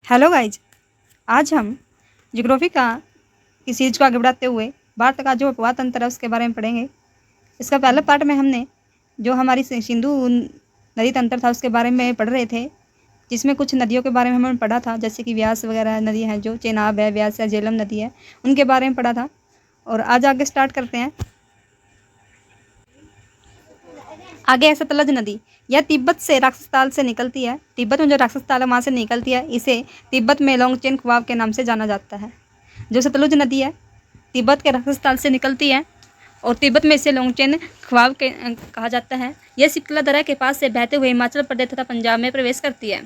Hello guys, आज हम geography का की सीरीज को आगे बढ़ाते हुए भारत का जो अपवाद तंत्र है उसके बारे में पढ़ेंगे। इसका पहले पार्ट में हमने जो हमारी सिंधु नदी तंत्र था उसके बारे में पढ़ रहे थे, जिसमें कुछ नदियों के बारे में हमने पढ़ा था, जैसे कि व्यास वगैरह नदी है, जो चेनाब है, व्यास है, झेलम नदी है, उनके बारे में पढ़ा था। और आज आगे स्टार्ट करते हैं। आगे है सतलज नदी। यह तिब्बत से राक्षसताल से निकलती है। तिब्बत में जो राक्षसताल है वहाँ से निकलती है। इसे तिब्बत में लोंगचेन खुवाब के नाम से जाना जाता है। जो सतलुज नदी है तिब्बत के राक्षसताल से निकलती है और तिब्बत में इसे लोंगचेन खुवाब के कहा जाता है। यह सिकला दर्रा के पास से बहते हुए हिमाचल प्रदेश तथा पंजाब में प्रवेश करती है।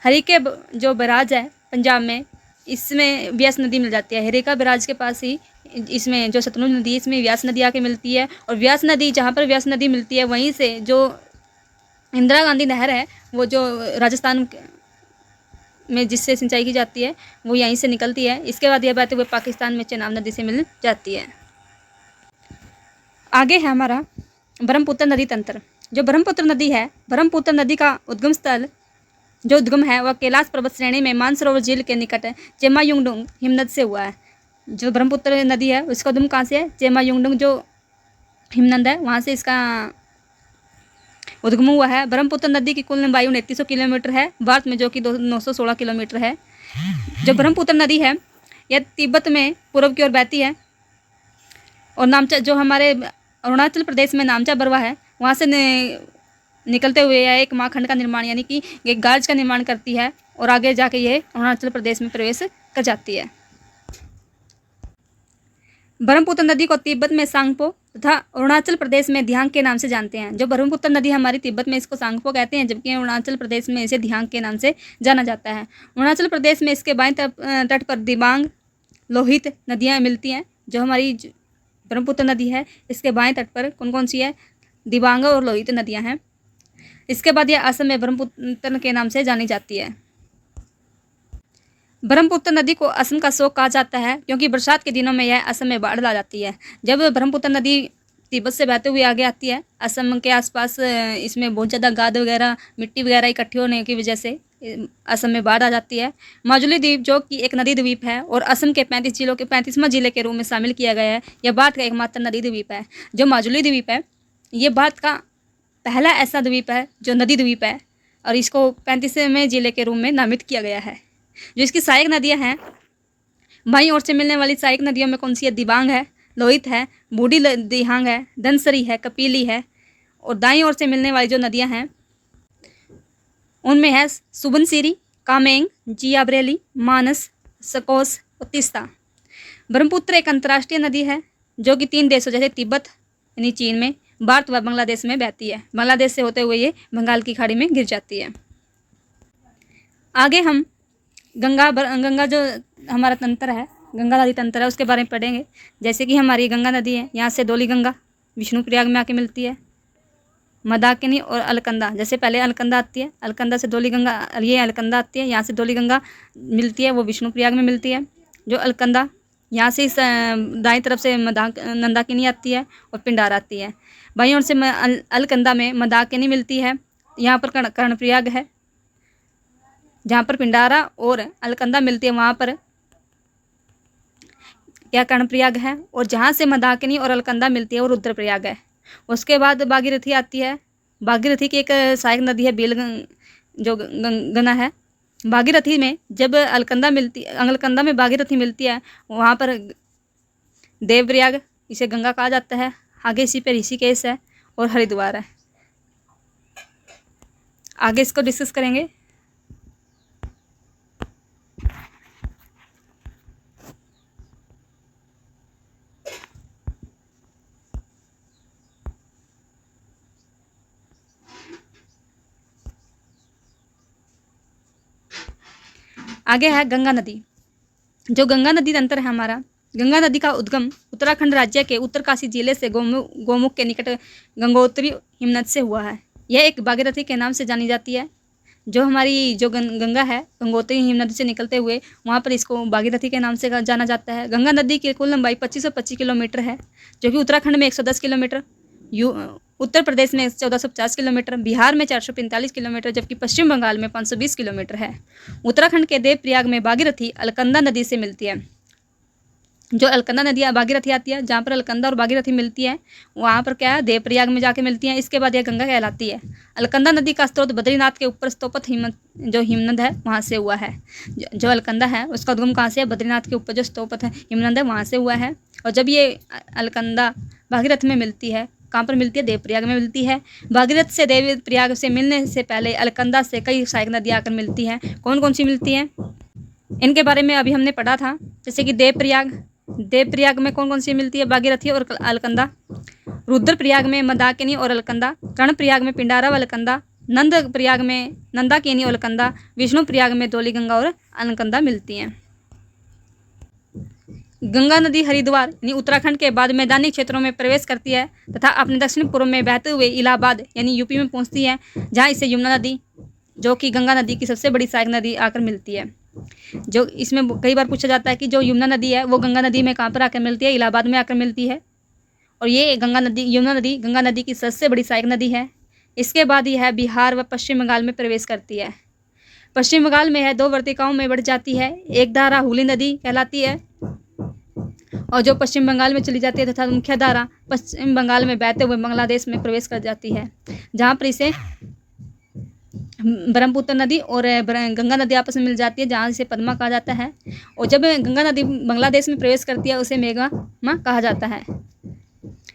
हरिके जो बैराज है पंजाब में, इसमें व्यास नदी मिल जाती है। हरिका बैराज के पास ही इसमें जो सतलुज नदी, इसमें व्यास नदी आके मिलती है। और व्यास नदी, जहाँ पर व्यास नदी मिलती है वहीं से जो इंदिरा गांधी नहर है, वो जो राजस्थान में जिससे सिंचाई की जाती है, वो यहीं से निकलती है। इसके बाद यह बहते हुए पाकिस्तान में चेनाब नदी से मिल जाती है। आगे है हमारा ब्रह्मपुत्र नदी तंत्र। जो ब्रह्मपुत्र नदी है, ब्रह्मपुत्र नदी का उद्गम स्थल जो उद्गम है वह कैलाश पर्वत श्रेणी में मानसरोवर झील के निकट चेमायुंगडुंग हिमनद से हुआ है। जो ब्रह्मपुत्र नदी है उसका उद्गम कहाँ से है? चेमायुंगडुंग जो हिमनद है वहाँ से इसका उद्गम हुआ है। ब्रह्मपुत्र नदी की कुल लंबाई 2900 किलोमीटर है भारत में, जो कि 916 किलोमीटर है। जो ब्रह्मपुत्र नदी है यह तिब्बत में पूर्व की ओर बहती है और नामचा, जो हमारे अरुणाचल प्रदेश में नामचा बरवा है, वहाँ से निकलते हुए यह एक महाखंड का निर्माण यानी कि एक गार्ज का निर्माण करती है और आगे जाके यह अरुणाचल प्रदेश में प्रवेश कर जाती है। ब्रह्मपुत्र नदी को तिब्बत में सांगपो तथा अरुणाचल प्रदेश में दियांग के नाम से जानते हैं। जो ब्रह्मपुत्र नदी हमारी तिब्बत में इसको सांगपो कहते हैं, जबकि अरुणाचल प्रदेश में इसे दियांग के नाम से जाना जाता है। अरुणाचल प्रदेश में इसके बाएं तट पर दिबांग लोहित नदियाँ मिलती हैं। जो हमारी ब्रह्मपुत्र नदी है इसके बाएं तट पर कौन कौन सी है? दिबांग और लोहित नदियाँ हैं। इसके बाद यह असम में ब्रह्मपुत्र के नाम से जानी जाती है। ब्रह्मपुत्र नदी को असम का शोक कहा जाता है क्योंकि बरसात के दिनों में यह असम में बाढ़ ला जाती है। जब ब्रह्मपुत्र नदी तिब्बत से बहते हुए आगे आती है, असम के आसपास इसमें बहुत ज़्यादा गाद वगैरह, मिट्टी वगैरह इकट्ठी होने की वजह से असम में बाढ़ आ जाती है। माजुली द्वीप जो कि एक नदी द्वीप है और असम के 35 जिलों के 35वां जिले के रूप में शामिल किया गया है। यह भारत का एकमात्र नदी द्वीप है। जो माजुली द्वीप है ये भारत का पहला ऐसा द्वीप है जो नदी द्वीप है और इसको 35वें जिले के रूप में नामित किया गया है। जो इसकी सहायक नदियां हैं, बाईं ओर से मिलने वाली सहायक नदियों में कौन सी है? दिबांग है, लोहित है, बूढ़ी दिहांग है, धनसरी है, कपिली है। और दाईं ओर से मिलने वाली जो नदियां हैं उनमें है सुबनसिरी, कामेंग, जियाबरेली, मानस, सकोस और तीस्ता। ब्रह्मपुत्र एक अंतर्राष्ट्रीय नदी है जो कि 3 देशों जैसे तिब्बत यानी चीन में, भारत व बांग्लादेश में बहती है। बांग्लादेश से होते हुए ये बंगाल की खाड़ी में गिर जाती है। आगे हम गंगा जो हमारा तंत्र है, गंगा नदी तंत्र है, उसके बारे में पढ़ेंगे। जैसे कि हमारी गंगा नदी है, यहाँ से धौली गंगा विष्णुप्रयाग में आके मिलती है। मंदाकिनी और अलकनंदा, जैसे पहले अलकनंदा आती है, अलकनंदा से धौली गंगा, ये अलकनंदा आती है, यहाँ से धौली गंगा मिलती है, वो विष्णुप्रयाग में मिलती है। जो अलकनंदा यहाँ से इस दाईं तरफ से मंदाकिनी आती है और पिंडार आती है। बाईं ओर से अलकनंदा में मंदाकिनी मिलती है, यहाँ पर कर्णप्रयाग है। जहाँ पर पिंडारा और अलकनंदा मिलती है वहाँ पर क्या कर्णप्रयाग है। और जहाँ से मंदाकिनी और अलकनंदा मिलती है वो रुद्रप्रयाग है। उसके बाद भागीरथी आती है। भागीरथी की एक सहायक नदी है जो गंगा है। भागीरथी में जब अलकनंदा में भागीरथी मिलती है वहाँ पर देवप्रयाग, इसे गंगा कहा जाता है। आगे इसी पे ऋषिकेश है और हरिद्वार है। आगे इसको डिस्कस करेंगे। आगे है गंगा नदी। जो गंगा नदी तंत्र है हमारा, गंगा नदी का उद्गम उत्तराखंड राज्य के उत्तरकाशी जिले से गोमुख के निकट गंगोत्री हिमनद से हुआ है। यह एक भागीरथी के नाम से जानी जाती है। जो हमारी जो गंगा है गंगोत्री हिमनद से निकलते हुए वहाँ पर इसको भागीरथी के नाम से जाना जाता है। गंगा नदी की कुल लंबाई 2525 किलोमीटर है, जो कि उत्तराखंड में 110 किलोमीटर, उत्तर प्रदेश में 1450 किलोमीटर, बिहार में 445 किलोमीटर, जबकि पश्चिम बंगाल में 520 किलोमीटर है। उत्तराखंड के देवप्रयाग में भागीरथी अलकनंदा नदी से मिलती है। जो अलकनंदा नदी भागीरथी आती है, जहाँ पर अलकनंदा और भागीरथी मिलती है वहाँ पर क्या है, देवप्रयाग में जाके मिलती है। इसके बाद यह गंगा कहलाती है। अलकनंदा नदी का स्रोत बद्रीनाथ के ऊपर स्तोपत जो हिमनद है वहाँ से हुआ है। जो अलकनंदा है उसका उद्गम कहाँ से है, बद्रीनाथ के ऊपर जो स्तोपत है हिमनद है वहाँ से हुआ है। और जब ये अलकनंदा भागीरथ में मिलती है, कहाँ पर मिलती है, देवप्रयाग में मिलती है। भागीरथ से देवप्रयाग से मिलने से पहले अलकनंदा से कई सहायक नदियाँ आकर मिलती हैं। कौन कौन सी मिलती हैं, इनके बारे में अभी हमने पढ़ा था। जैसे कि देवप्रयाग में कौन कौन सी मिलती है, भागीरथी और अलकनंदा। रुद्रप्रयाग में मंदाकिनी और अलकनंदा। कर्णप्रयाग में पिंडारा व अलकनंदा। नंदप्रयाग में नंदाकिनी और अलकनंदा। विष्णुप्रयाग में धौलीगंगा और अलकनंदा मिलती हैं। गंगा नदी हरिद्वार यानी उत्तराखंड के बाद मैदानी क्षेत्रों में प्रवेश करती है तथा अपने दक्षिण पूर्व में बहते हुए इलाहाबाद यानी यूपी में पहुंचती है, जहां इसे यमुना नदी, जो कि गंगा नदी की सबसे बड़ी सहायक नदी, आकर मिलती है। जो इसमें कई बार पूछा जाता है कि जो यमुना नदी है वो गंगा नदी में कहाँ पर आकर मिलती है, इलाहाबाद में आकर मिलती है। और ये यमुना नदी गंगा नदी की सबसे बड़ी सहायक नदी है। इसके बाद यह बिहार व पश्चिम बंगाल में प्रवेश करती है। पश्चिम बंगाल में है 2 वर्तिकाओं में बढ़ जाती है। एक धारा हुगली नदी कहलाती है और जो पश्चिम बंगाल में चली जाती है, तथा मुख्य धारा पश्चिम बंगाल में बहते हुए बांग्लादेश में प्रवेश कर जाती है, जहाँ पर इसे ब्रह्मपुत्र नदी और गंगा नदी आपस में मिल जाती है, जहाँ इसे पद्मा कहा जाता है। और जब गंगा नदी बांग्लादेश में प्रवेश करती है उसे मेघमा कहा जाता है।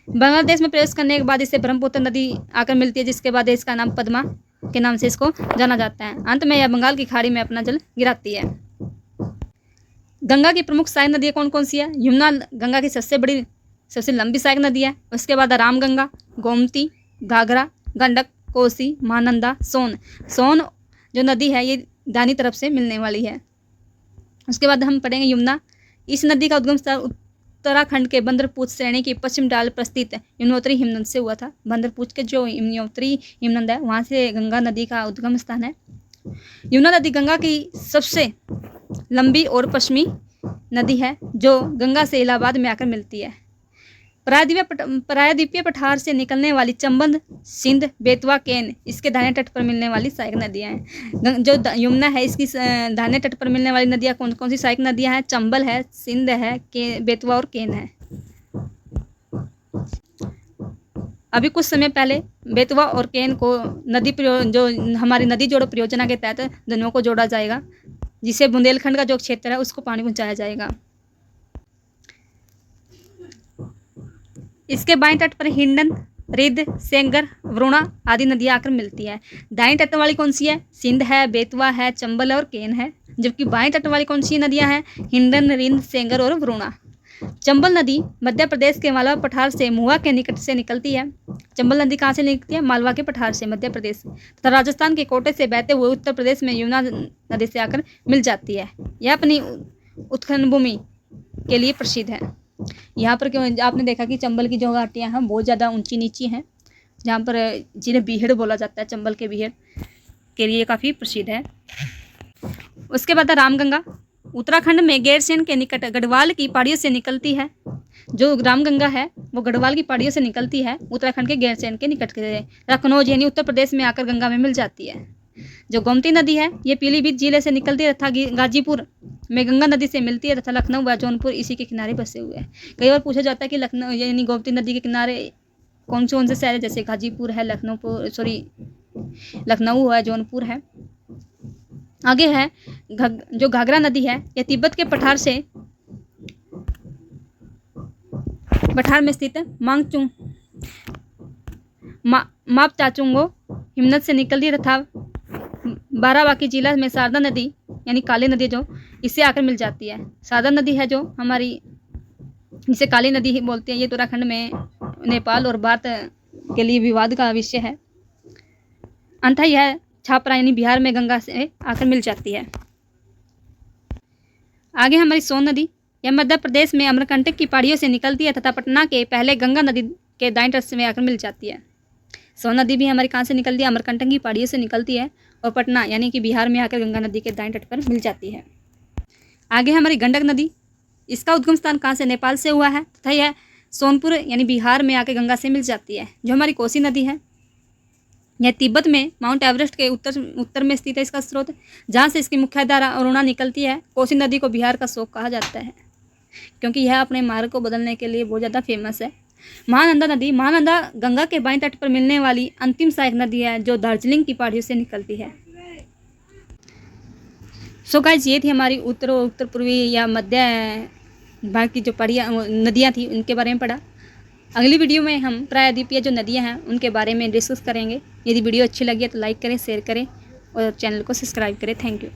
बांग्लादेश में प्रवेश करने के बाद इसे ब्रह्मपुत्र नदी आकर मिलती है, जिसके बाद इसका नाम पद्मा के नाम से इसको जाना जाता है। अंत में यह बंगाल की खाड़ी में अपना जल गिराती है। गंगा की प्रमुख सहायक नदियाँ कौन कौन सी है? यमुना गंगा की सबसे लंबी सहायक नदी है। उसके बाद रामगंगा, गोमती, घाघरा, गंडक, कोसी, महानंदा, सोन जो नदी है ये दाहिनी तरफ से मिलने वाली है। उसके बाद हम पढ़ेंगे यमुना। इस नदी का उद्गम स्थान उत्तराखंड के बंदरपूछ श्रेणी की पश्चिम ढाल पर स्थित यमुनोत्री हिमनद से हुआ था। बंदरपूछ के जो यमुनोत्री हिमनद है वहाँ से गंगा नदी का उद्गम स्थान है। यमुना नदी गंगा की सबसे लंबी और पश्चिमी नदी है, जो गंगा से इलाहाबाद में आकर मिलती है। प्रायद्वीपीय पठार से निकलने वाली चंबल, सिंध, बेतवा, केन इसके दाहिने तट पर मिलने वाली सहायक नदियाँ हैं। जो यमुना है इसकी दाहिने तट पर मिलने वाली नदियाँ कौन कौन सी सहायक नदियाँ हैं? चंबल है, सिंध है, बेतवा और केन है। अभी कुछ समय पहले बेतवा और केन को जो हमारी नदी जोड़ो परियोजना के तहत दोनों को जोड़ा जाएगा, जिसे बुंदेलखंड का जो क्षेत्र है उसको पानी पहुंचाया जाएगा। इसके बाएं तट पर हिंडन, रिद्ध, सेंगर, वरुणा आदि नदियां आकर मिलती है। दाएं तट वाली कौन सी है? सिंध है, बेतवा है, चंबल और केन है। जबकि बाएं तट वाली कौन सी नदियां हैं? हिंडन, रिंद, सेंगर और वरुणा। चंबल नदी मध्य प्रदेश के मालवा पठार से मुआ के निकट से निकलती है। चंबल नदी कहाँ से निकलती है? मालवा के पठार से मध्य प्रदेश, तथा राजस्थान के कोटे से बहते हुए उत्तर प्रदेश में यमुना नदी से आकर मिल जाती है। यह अपनी उत्खनन भूमि के लिए प्रसिद्ध है। यहाँ पर क्यों आपने देखा कि चंबल की जो घाटियाँ हैं बहुत ज़्यादा ऊंची नीची हैं, जहाँ पर जिन्हें बीहड़ बोला जाता है, चंबल के बीहड़ के लिए काफ़ी प्रसिद्ध है। उसके बाद रामगंगा उत्तराखंड में गैरसैंण के निकट गढ़वाल की पहाड़ियों से निकलती है। जो रामगंगा है वो गढ़वाल की पहाड़ियों से निकलती है, उत्तराखंड के गैरसैंण के निकट के लखनऊ यानी उत्तर प्रदेश में आकर गंगा में मिल जाती है। जो गोमती नदी है ये पीलीभीत जिले से निकलती है तथा गाजीपुर में गंगा नदी से मिलती है, तथा लखनऊ व जौनपुर इसी के किनारे बसे हुए हैं। कई बार पूछा जाता है कि लखनऊ यानी गोमती नदी के किनारे कौन से शहर है, जैसे गाजीपुर है, लखनऊ है, जौनपुर है। आगे है जो घाघरा नदी है यह तिब्बत के पठार में स्थित है। मापचाचुंगो हिमनद से निकलती है तथा बाराबांकी जिला में शारदा नदी यानी काली नदी जो इससे आकर मिल जाती है। शारदा नदी है जो हमारी जिसे काली नदी ही बोलते हैं, ये उत्तराखंड में नेपाल और भारत के लिए विवाद का विषय है। अंततः यह छापरा यानी बिहार में गंगा से आकर मिल जाती है। आगे हमारी सोन नदी, यह मध्य प्रदेश में अमरकंटक की पहाड़ियों से निकलती है तथा पटना के पहले गंगा नदी के दाएं तट में आकर मिल जाती है। सोन नदी भी हमारी कहाँ से निकलती है? अमरकंटक की पहाड़ियों से निकलती है और पटना यानी कि बिहार में आकर गंगा नदी के दाएं तट पर मिल जाती है। आगे हमारी गंडक नदी, इसका उद्गम स्थान कहाँ से? नेपाल से हुआ है तथा यह सोनपुर यानी बिहार में आके गंगा से मिल जाती है। जो हमारी कोसी नदी है यह तिब्बत में माउंट एवरेस्ट के उत्तर में स्थित है इसका स्रोत, जहाँ से इसकी मुख्यधारा अरुणा निकलती है। कोसी नदी को बिहार का शोक कहा जाता है क्योंकि यह अपने मार्ग को बदलने के लिए बहुत ज़्यादा फेमस है। महानंदा नदी, महानंदा गंगा के बाईं तट पर मिलने वाली अंतिम सहायक नदी है जो दार्जिलिंग की पहाड़ियों से निकलती है। सो गाइस, ये थी हमारी उत्तर पूर्वी या मध्य भारत की जो नदियाँ थी उनके बारे में पढ़ा। अगली वीडियो में हम प्रायद्वीपीय जो नदियाँ हैं उनके बारे में डिस्कस करेंगे। यदि वीडियो अच्छी लगी है तो लाइक करें, शेयर करें और चैनल को सब्सक्राइब करें। Thank you.